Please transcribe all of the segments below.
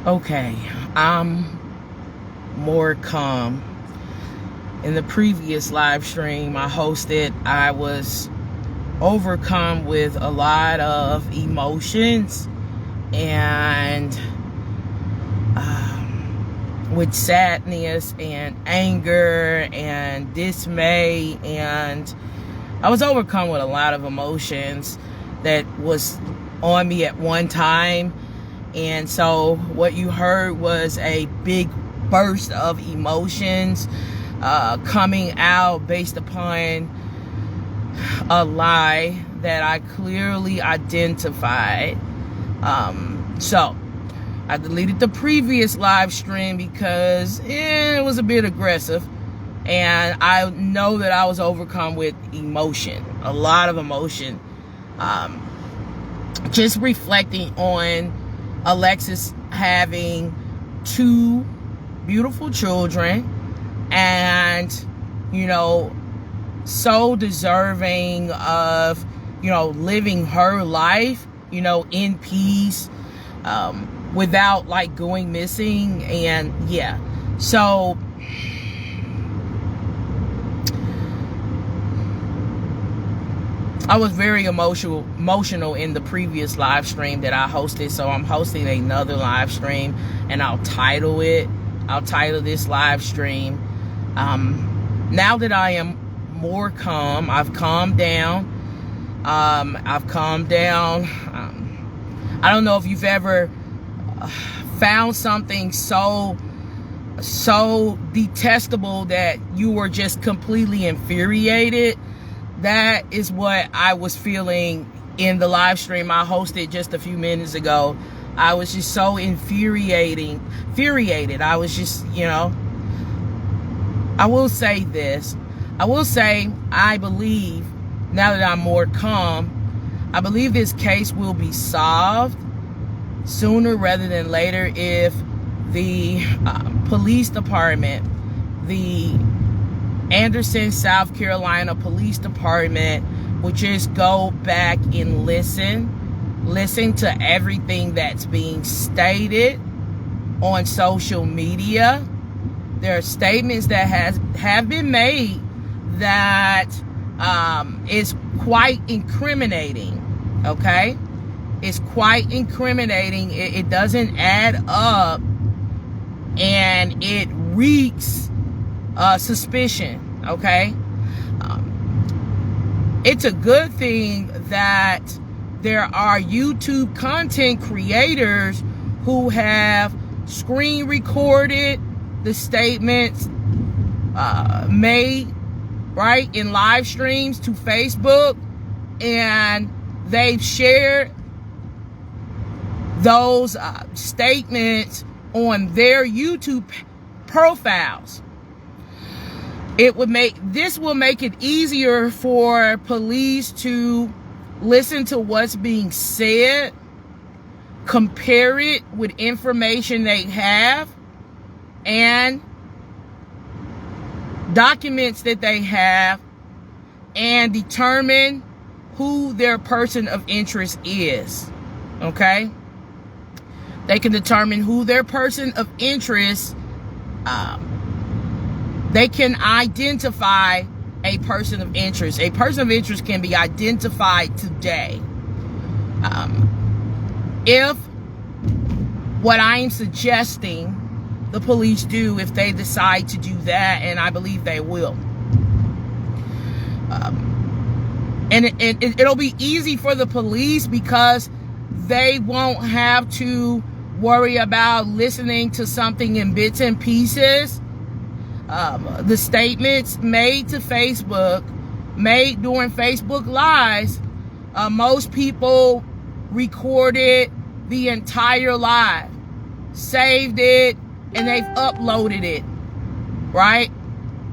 Okay, I'm more calm. In the previous live stream I hosted, I was overcome with a lot of emotions and with sadness and anger and dismay, and I was overcome with a lot of emotions that was on me at one time. And so what you heard was a big burst of emotions coming out based upon a lie that I clearly identified. So I deleted the previous live stream because it was a bit aggressive, and I know that I was overcome with emotion, a lot of emotion. Just reflecting on Alexis having 2 beautiful children and, so deserving of, living her life, in peace, without like going missing. And yeah, so I was very emotional in the previous live stream that I hosted. So I'm hosting another live stream, and I'll title this live stream, now that I am more calm, I've calmed down. I don't know if you've ever found something so detestable that you were just completely infuriated. That is what I was feeling in the live stream I hosted just a few minutes ago. I was just so infuriated. I was just, I will say this. I believe, now that I'm more calm, I believe this case will be solved sooner rather than later if the police department, the Anderson, South Carolina Police Department, would just go back and listen to everything that's being stated on social media. There are statements that have been made that is quite incriminating. Okay, it's quite incriminating. It doesn't add up, and it reeks suspicion. Okay, it's a good thing that there are YouTube content creators who have screen recorded the statements made right in live streams to Facebook, and they've shared those statements on their YouTube profiles. This will make it easier for police to listen to what's being said, compare it with information they have, and documents that they have, and determine who their person of interest is. Okay? They can determine who their person of interest, they can identify a person of interest. A person of interest can be identified today. If what I'm suggesting the police do, if they decide to do that, and I believe they will. And it'll be easy for the police because they won't have to worry about listening to something in bits and pieces. The statements made to Facebook, made during Facebook Lives, most people recorded the entire live, saved it, and they've uploaded it, right,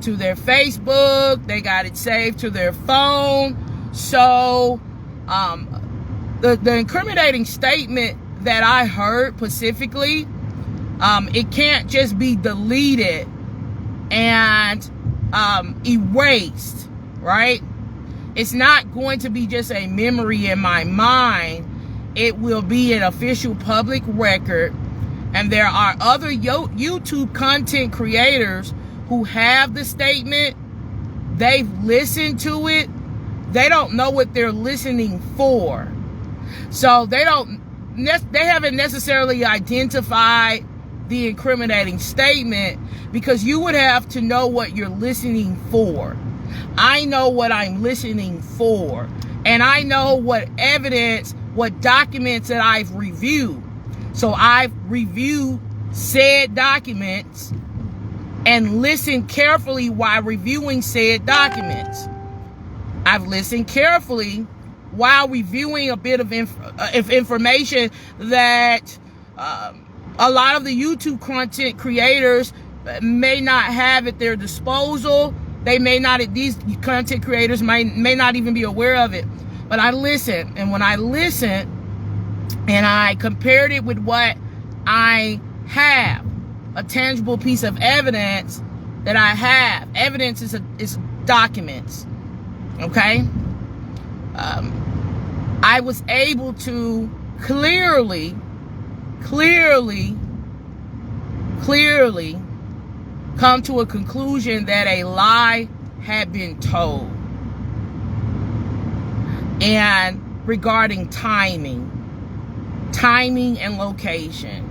to their Facebook. They got it saved to their phone. So the incriminating statement that I heard specifically, it can't just be deleted and erased, right? It's not going to be just a memory in my mind. It will be an official public record, And there are other YouTube content creators who have the statement. They've listened to it. They don't know what they're listening for. So they haven't necessarily identified the incriminating statement, because you would have to know what you're listening for. I know what I'm listening for. And I know what evidence, what documents that I've reviewed. So I've reviewed said documents and listened carefully while reviewing said documents. I've listened carefully while reviewing a bit of information that a lot of the YouTube content creators may not have at their disposal. They may not, these content creators may not even be aware of it. But I listened, and when I listened and I compared it with what I have, a tangible piece of evidence that I have. Evidence is documents. Okay? I was able to clearly come to a conclusion that a lie had been told. And regarding timing and location.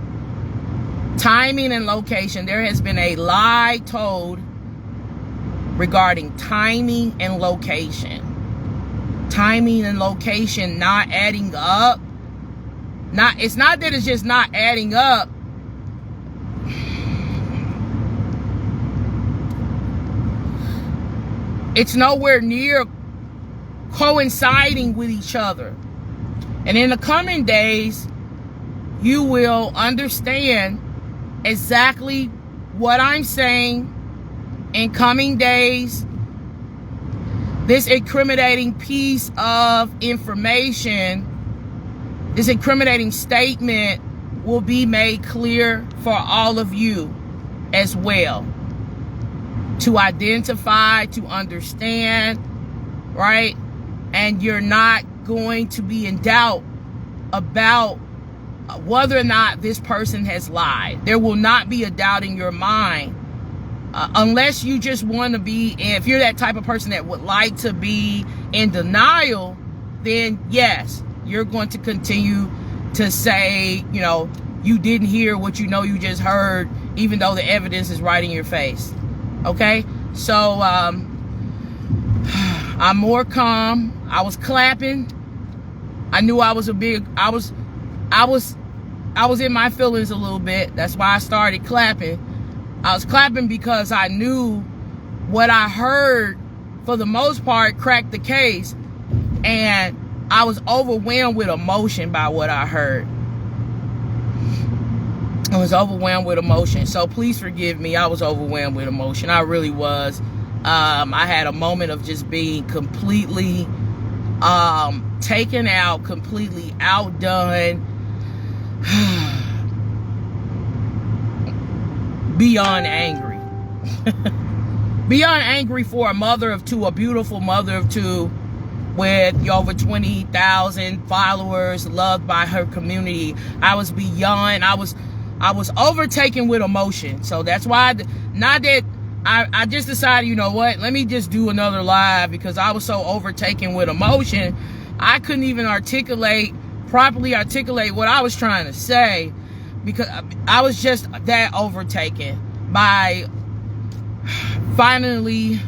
Timing and location. There has been a lie told regarding timing and location. Timing and location not adding up. It's not that it's just not adding up. It's nowhere near coinciding with each other. And in the coming days, you will understand exactly what I'm saying. In coming days, this incriminating piece of information, this incriminating statement will be made clear for all of you as well. To identify, to understand, right? And you're not going to be in doubt about whether or not this person has lied. There will not be a doubt in your mind. Unless you just want to be, if you're that type of person that would like to be in denial, then yes, you're going to continue to say, you know, you didn't hear what you know you just heard, even though the evidence is right in your face. Okay? So, I'm more calm. I was clapping. I knew I was in my feelings a little bit. That's why I started clapping. I was clapping because I knew what I heard, for the most part, cracked the case. And I was overwhelmed with emotion by what I heard. I was overwhelmed with emotion. So please forgive me. I was overwhelmed with emotion. I really was. I had a moment of just being completely taken out, completely outdone. Beyond angry. Beyond angry for a mother of two, a beautiful mother of two with over 20,000 followers, loved by her community. I was beyond, I was overtaken with emotion. So that's why, I just decided, you know what, let me just do another live, because I was so overtaken with emotion. I couldn't even properly articulate what I was trying to say, because I was just that overtaken by finally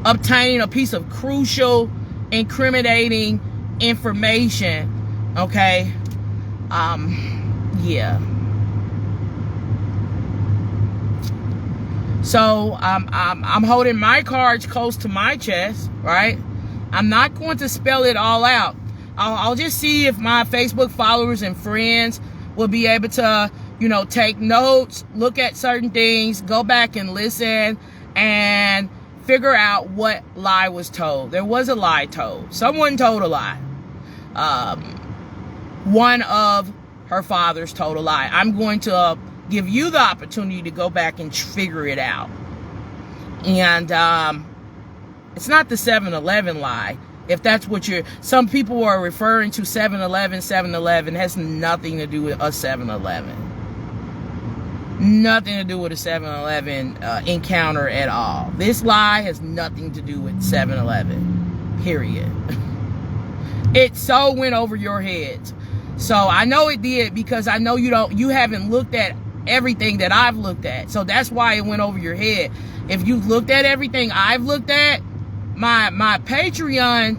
obtaining a piece of crucial, incriminating information. Okay? Yeah. So I'm holding my cards close to my chest, right? I'm not going to spell it all out. I'll just see if my Facebook followers and friends will be able to, you know, take notes, look at certain things, go back and listen, and figure out what lie was told. There was a lie told. Someone told a lie. One of her fathers told a lie. I'm going to give you the opportunity to go back and figure it out. And it's not the 7-Eleven lie. If that's what some people are referring to 7-Eleven. 7-Eleven has nothing to do with a 7-Eleven. Nothing to do with a 7-Eleven encounter at all. This lie has nothing to do with 7-Eleven. Period. It so went over your heads. So I know it did, because I know you haven't looked at everything that I've looked at. So that's why it went over your head. If you looked at everything I've looked at, my Patreon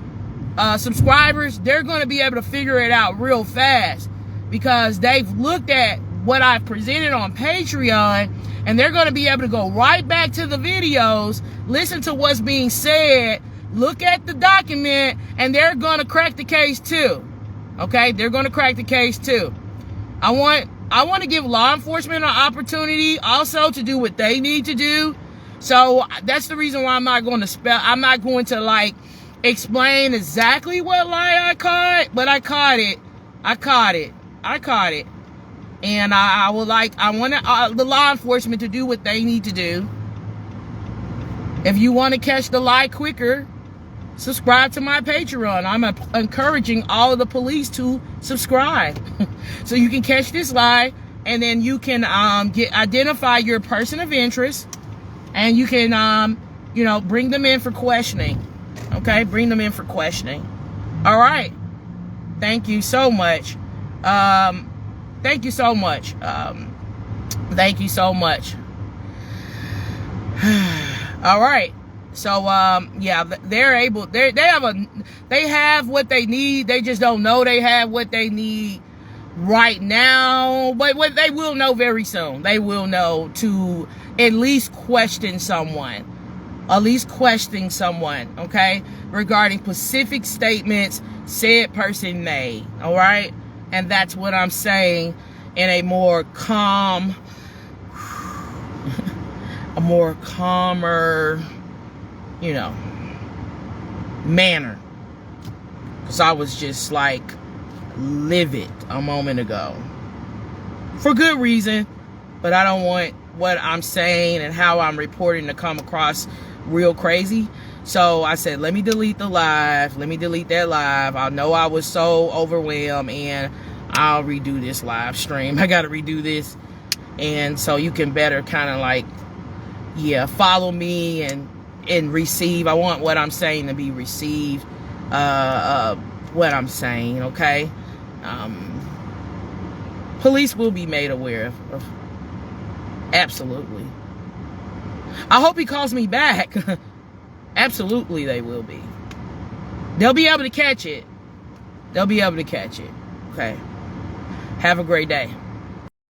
subscribers, they're going to be able to figure it out real fast, because they've looked at what I've presented on Patreon, and they're going to be able to go right back to the videos, listen to what's being said, look at the document, and they're going to crack the case too. Okay? They're going to crack the case too. I want to give law enforcement an opportunity also to do what they need to do. So that's the reason why I'm not going to like explain exactly what lie I caught, but I caught it. And I want the law enforcement to do what they need to do. If you want to catch the lie quicker, subscribe to my Patreon. I'm encouraging all of the police to subscribe so you can catch this lie, and then you can identify your person of interest, and you can bring them in for questioning. Okay, bring them in for questioning. All right. Thank you so much. Thank you so much. Thank you so much. All right. So yeah, they have what they need. They just don't know they have what they need right now, but what they will know very soon. They will know to at least question someone. Okay, regarding specific statements said person made. All right. And that's what I'm saying in a more calmer, manner. Because I was just like livid a moment ago. For good reason. But I don't want what I'm saying and how I'm reporting to come across real crazy. So I said, let me delete the live. Let me delete that live. I know I was so overwhelmed, and I'll redo this live stream. I got to redo this. And so you can better kind of like, follow me and receive. I want what I'm saying to be received. What I'm saying, okay? Police will be made aware of. Absolutely. I hope he calls me back. Absolutely, they will be. They'll be able to catch it. Okay. Have a great day.